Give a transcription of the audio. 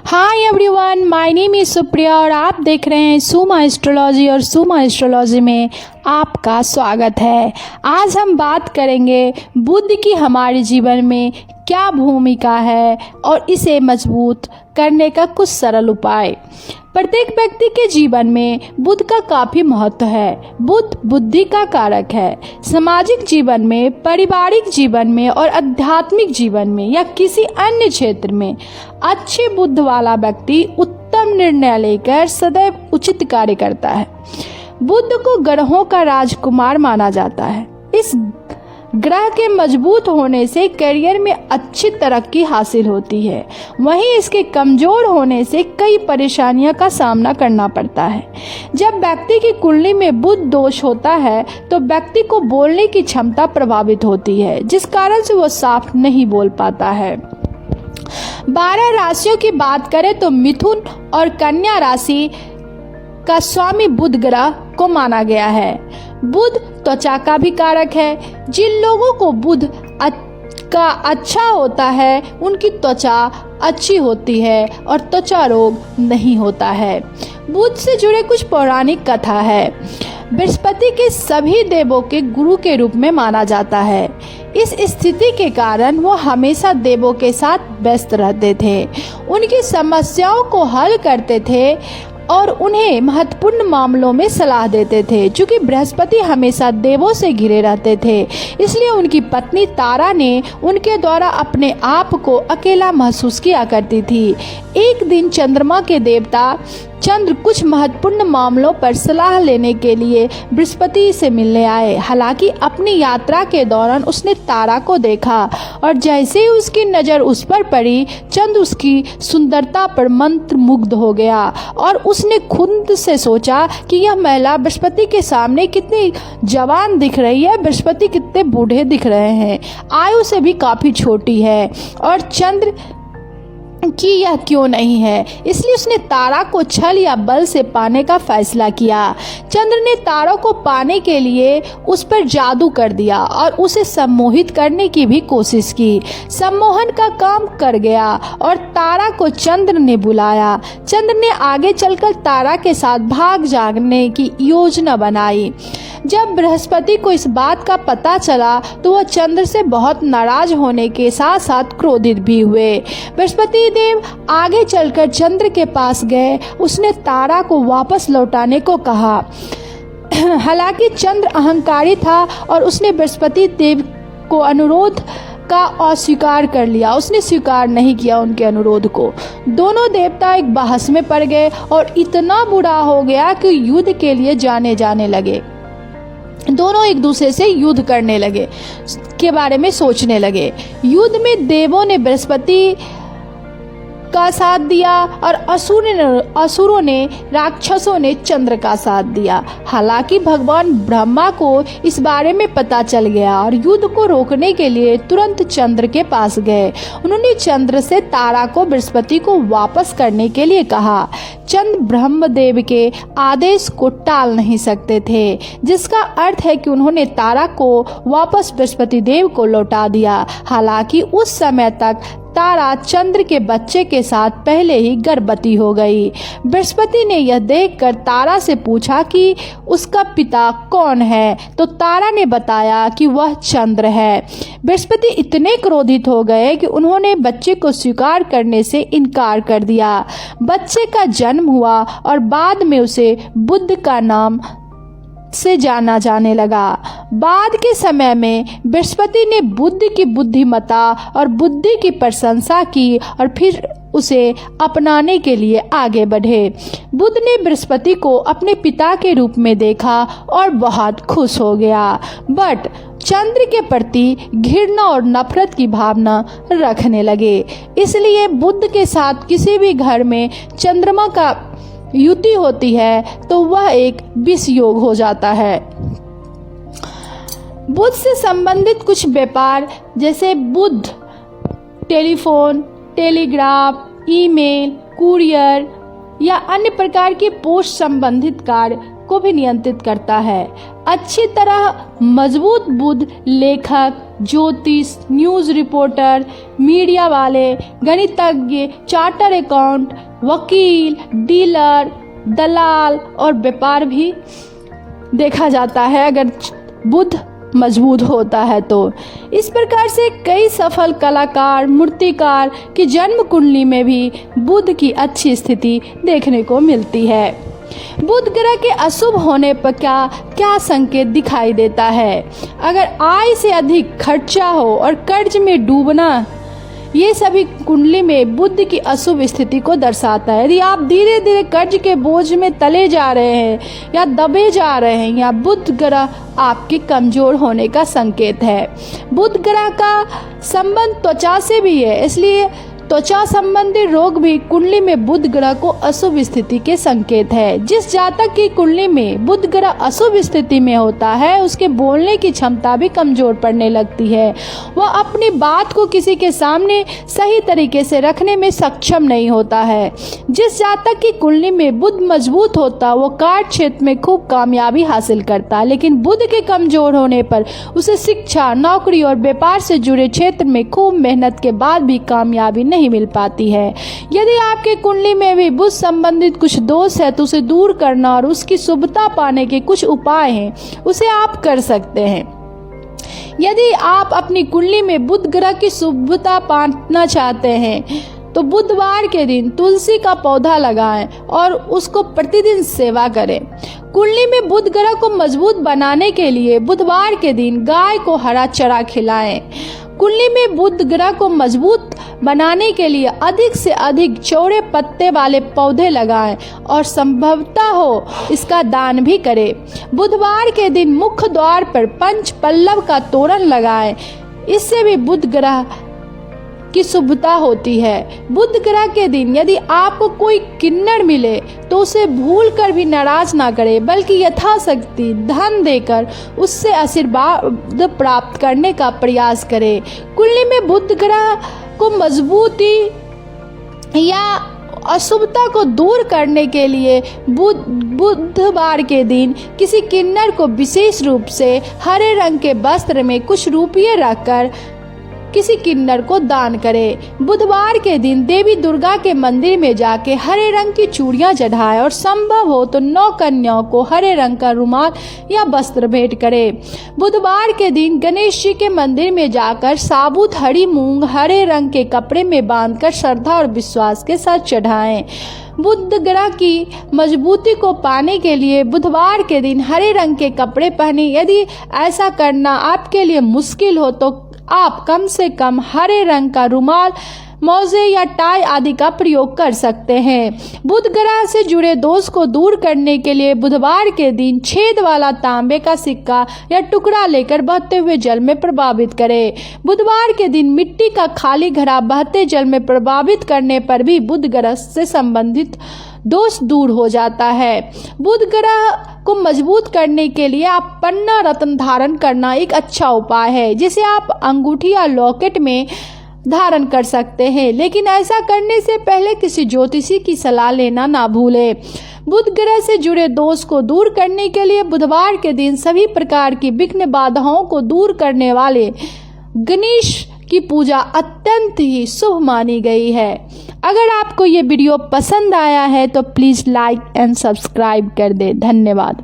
Hi everyone, my name is Supriya और आप देख रहे हैं सुमा एस्ट्रोलॉजी और सुमा एस्ट्रोलॉजी में आपका स्वागत है। आज हम बात करेंगे बुध की हमारे जीवन में क्या भूमिका है और इसे मजबूत करने का कुछ सरल उपाय। प्रत्येक व्यक्ति के जीवन में बुध का काफी महत्व है। बुध बुद्धि का कारक है। सामाजिक जीवन में, पारिवारिक जीवन में और आध्यात्मिक जीवन में या किसी अन्य क्षेत्र में अच्छे बुध वाला व्यक्ति उत्तम निर्णय लेकर सदैव उचित कार्य करता है। बुध को ग्रहों का राजकुमार माना जाता है। इस ग्रह के मजबूत होने से करियर में अच्छी तरक्की हासिल होती है। वहीं इसके कमजोर होने से कई परेशानियों का सामना करना पड़ता है। जब व्यक्ति की कुंडली में बुध दोष होता है तो व्यक्ति को बोलने की क्षमता प्रभावित होती है, जिस कारण से वो साफ नहीं बोल पाता है। 12 राशियों की बात करें तो मिथुन और कन्या राशि का स्वामी बुध ग्रह को माना गया है। बुध त्वचा का भी कारक है। जिन लोगों को बुध का अच्छा होता है उनकी त्वचा अच्छी होती है और त्वचा रोग नहीं होता है। बुध से जुड़े कुछ पौराणिक कथा है। बृहस्पति के सभी देवों के गुरु के रूप में माना जाता है। इस स्थिति के कारण वो हमेशा देवों के साथ व्यस्त रहते थे, उनकी समस्याओं को हल करते थे और उन्हें महत्वपूर्ण मामलों में सलाह देते थे। चूँकि बृहस्पति हमेशा देवों से घिरे रहते थे, इसलिए उनकी पत्नी तारा ने उनके द्वारा अपने आप को अकेला महसूस किया करती थी। एक दिन चंद्रमा के देवता चंद्र कुछ महत्वपूर्ण मामलों पर सलाह लेने के लिए बृहस्पति से मिलने आए। हालांकि अपनी यात्रा के दौरान उसने तारा को देखा और जैसे ही उसकी नज़र उस पर पड़ी, चंद्र उसकी सुंदरता पर मंत्रमुग्ध हो गया और उसने खुद से सोचा कि यह महिला बृहस्पति के सामने कितनी जवान दिख रही है, बृहस्पति कितने बूढ़े दिख रहे हैं, आयु से भी काफ़ी छोटी है और चंद्र कि यह क्यों नहीं है। इसलिए उसने तारा को छल या बल से पाने का फैसला किया। चंद्र ने तारा को पाने के लिए उस पर जादू कर दिया और उसे सम्मोहित करने की भी कोशिश की। सम्मोहन का काम कर गया और तारा को चंद्र ने बुलाया। चंद्र ने आगे चलकर तारा के साथ भाग जाने की योजना बनाई। जब बृहस्पति को इस बात का पता चला तो वह चंद्र से बहुत नाराज होने के साथ साथ क्रोधित भी हुए। बृहस्पति देव आगे चलकर चंद्र के पास गए। उसने तारा को वापस लौटाने को कहा। हालांकि चंद्र अहंकारी था और उसने बृहस्पति देव को अनुरोध का अस्वीकार कर लिया। उसने स्वीकार नहीं किया उनके अनुरोध को। दोनों देवता एक बहस में पड़ गए और इतना बुरा हो गया कि युद्ध के लिए जाने लगे। दोनों एक दूसरे से युद्ध करने लगे, के बारे में सोचने लगे। युद्ध में देवों ने बृहस्पति का साथ दिया और असुरों ने, राक्षसों ने चंद्र का साथ दिया। हालांकि भगवान ब्रह्मा को इस बारे में पता चल गया और युद्ध को रोकने के लिए तुरंत चंद्र के पास गए। उन्होंने चंद्र से तारा को बृहस्पति को वापस करने के लिए कहा। चंद्र ब्रह्मदेव के आदेश को टाल नहीं सकते थे, जिसका अर्थ है कि उन्होंने तारा को वापस बृहस्पति देव को लौटा दिया। हालांकि उस समय तक तारा चंद्र के बच्चे के साथ पहले ही गर्भवती हो गई। बृहस्पति ने यह देखकर तारा से पूछा कि उसका पिता कौन है, तो तारा ने बताया कि वह चंद्र है। बृहस्पति इतने क्रोधित हो गए कि उन्होंने बच्चे को स्वीकार करने से इनकार कर दिया। बच्चे का जन्म हुआ और बाद में उसे बुध का नाम से जाना जाने लगा। बाद के समय में बृहस्पति ने बुध की बुद्धिमत्ता और बुद्धि की प्रशंसा की और फिर उसे अपनाने के लिए आगे बढ़े। बुध ने बृहस्पति को अपने पिता के रूप में देखा और बहुत खुश हो गया, बट चंद्र के प्रति घृणा और नफरत की भावना रखने लगे। इसलिए बुध के साथ किसी भी घर में चंद्रमा का युति होती है तो वह एक विष योग हो जाता है। बुध से संबंधित कुछ व्यापार जैसे बुध टेलीफोन, टेलीग्राफ, ईमेल, कुरियर या अन्य प्रकार के पोस्ट संबंधित कार्य को भी नियंत्रित करता है। अच्छी तरह मजबूत बुध लेखक, ज्योतिष, न्यूज़ रिपोर्टर, मीडिया वाले, गणितज्ञ, चार्टर अकाउंट, वकील, डीलर, दलाल और व्यापार भी देखा जाता है अगर बुध मजबूत होता है तो। इस प्रकार से कई सफल कलाकार, मूर्तिकार की जन्म कुंडली में भी बुध की अच्छी स्थिति देखने को मिलती है। बुध ग्रह के अशुभ होने पर क्या क्या संकेत दिखाई देता है? अगर आय से अधिक खर्चा हो और कर्ज में डूबना, ये सभी कुंडली में बुध की अशुभ स्थिति को दर्शाता है। यदि आप धीरे धीरे कर्ज के बोझ में तले जा रहे हैं या दबे जा रहे हैं, या बुध ग्रह आपके कमजोर होने का संकेत है। बुध ग्रह का संबंध त्वचा से भी है, इसलिए त्वचा संबंधी रोग भी कुंडली में बुध ग्रह को अशुभ स्थिति के संकेत है। जिस जातक की कुंडली में बुध ग्रह अशुभ स्थिति में होता है, उसके बोलने की क्षमता भी कमजोर पड़ने लगती है। वह अपनी बात को किसी के सामने सही तरीके से रखने में सक्षम नहीं होता है। जिस जातक की कुंडली में बुध मजबूत होता, वो कार्य क्षेत्र में खूब कामयाबी हासिल करता, लेकिन बुध के कमजोर होने पर उसे शिक्षा, नौकरी और व्यापार से जुड़े क्षेत्र में खूब मेहनत के बाद भी कामयाबी नहीं मिल पाती है। यदि आपके कुंडली में भी बुध संबंधित कुछ दोष है तो उसे दूर करना और उसकी शुभता पाने के कुछ उपाय हैं, उसे आप कर सकते हैं। यदि आप अपनी कुंडली में बुध ग्रह की शुभता पाना चाहते हैं तो बुधवार के दिन तुलसी का पौधा लगाएं और उसको प्रतिदिन सेवा करें। कुंडली में बुध ग्रह को मजबूत बनाने के लिए बुधवार के दिन गाय को हरा चारा खिलाएं। कुंडली में बुध ग्रह को मजबूत बनाने के लिए अधिक से अधिक चौड़े पत्ते वाले पौधे लगाएं और संभवतः हो इसका दान भी करें। बुधवार के दिन मुख्य द्वार पर पंच पल्लव का तोरण लगाएं, इससे भी बुध ग्रह की शुभता होती है। बुध ग्रह के दिन यदि आपको कोई किन्नर मिले तो उसे भूल कर भी नाराज ना करें, बल्कि यथाशक्ति धन देकर उससे आशीर्वाद प्राप्त करने का प्रयास करें। कुंडली में बुध ग्रह को मजबूती या अशुभता को दूर करने के लिए बुधवार के दिन किसी किन्नर को विशेष रूप से हरे रंग के वस्त्र में कुछ रुपये रखकर किसी किन्नर को दान करें। बुधवार के दिन देवी दुर्गा के मंदिर में जाके हरे रंग की चूड़ियां चढ़ाएं और संभव हो तो 9 कन्याओं को हरे रंग का रुमाल या वस्त्र भेंट करें। बुधवार के दिन गणेश जी के मंदिर में जाकर साबुत हरी मूंग हरे रंग के कपड़े में बांधकर श्रद्धा और विश्वास के साथ चढ़ाएं। बुध ग्रह की मजबूती को पाने के लिए बुधवार के दिन हरे रंग के कपड़े पहने। यदि ऐसा करना आपके लिए मुश्किल हो तो आप कम से कम हरे रंग का रुमाल, मोजे या टाई आदि का प्रयोग कर सकते हैं। बुध ग्रह से जुड़े दोष को दूर करने के लिए बुधवार के दिन छेद वाला तांबे का सिक्का या टुकड़ा लेकर बहते हुए जल में प्रभावित करें। बुधवार के दिन मिट्टी का खाली घड़ा बहते जल में प्रभावित करने पर भी बुध ग्रह से संबंधित दोष दूर हो जाता है। बुध ग्रह को मजबूत करने के लिए आप पन्ना रत्न धारण करना एक अच्छा उपाय है, जिसे आप अंगूठी या लॉकेट में धारण कर सकते हैं, लेकिन ऐसा करने से पहले किसी ज्योतिषी की सलाह लेना ना भूलें। बुध ग्रह से जुड़े दोष को दूर करने के लिए बुधवार के दिन सभी प्रकार की विघ्न बाधाओं को दूर करने वाले गणेश की पूजा अत्यंत ही शुभ मानी गई है। अगर आपको ये वीडियो पसंद आया है तो प्लीज़ लाइक एंड सब्सक्राइब कर दें। धन्यवाद।